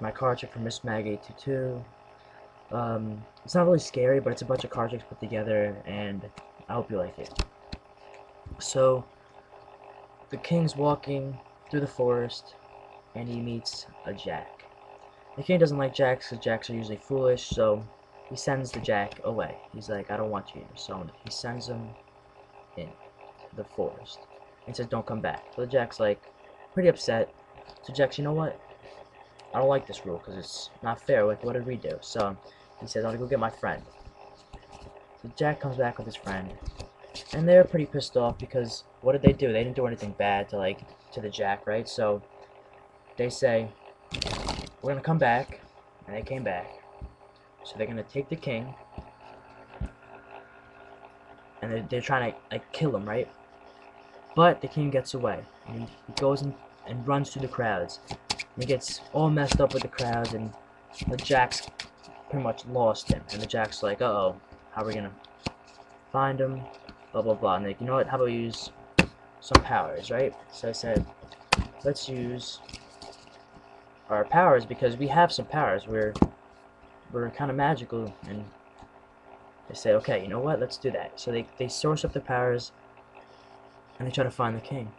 my card trick from Miss Mag 822. It's not really scary, but it's a bunch of card tricks put together, and I hope you like it. So, the king's walking through the forest, and he meets a jack. The king doesn't like jacks, because jacks are usually foolish, so he sends the jack away. He's like, I don't want you here. So he sends him in the forest and says, don't come back. So the jack's like, pretty upset. So Jack's, you know what? I don't like this rule, because it's not fair. Like, what did we do? So he says, I'll go get my friend. So Jack comes back with his friend, and they're pretty pissed off because what did they do? They didn't do anything bad to the Jack, right? So they say, we're gonna come back, and they came back. So they're gonna take the king, and they're trying to like kill him, right? But the king gets away, and he goes and runs through the crowds. And he gets all messed up with the crowds, and the Jack's pretty much lost him. And the Jack's like, uh-oh, how are we gonna find him? Blah blah blah. And like, you know what? How about we use some powers, right? So I said, let's use our powers because we have some powers. We're kind of magical, and they say, okay, you know what? Let's do that. So they source up the powers, and they try to find the king.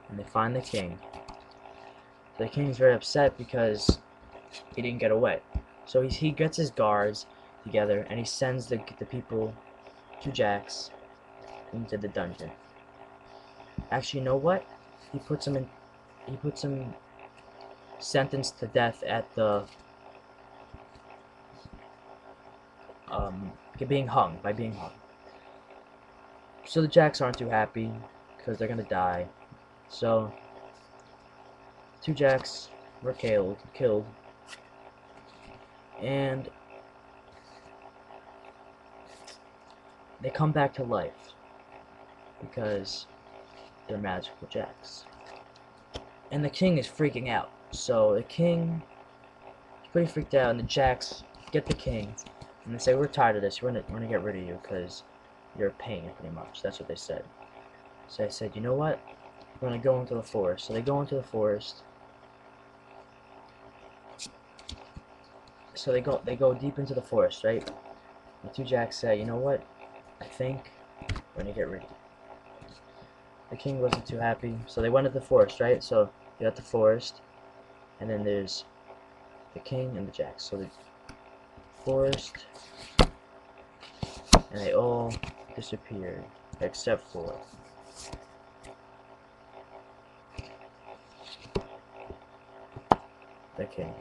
And they find the king. The king's very upset because he didn't get away. So he gets his guards together, and he sends the people to Jack's into the dungeon. Actually, you know what? He puts him sentenced to death at the being hung. So the Jacks aren't too happy because they're gonna die. So 2 Jacks were killed, and they come back to life because they're magical Jacks. And the king is freaking out. So the king is pretty freaked out, and the Jacks get the king, and they say, we're tired of this. We're gonna get rid of you because you're a pain, pretty much. That's what they said. So I said, you know what? We're gonna go into the forest. So they go into the forest. So they go deep into the forest, right? The 2 Jacks say, you know what? I think we're gonna get rid of you. The king wasn't too happy, so they went into the forest, right? So you got the forest, and then there's the king and the Jacks. So the forest, and they all disappeared except for the king.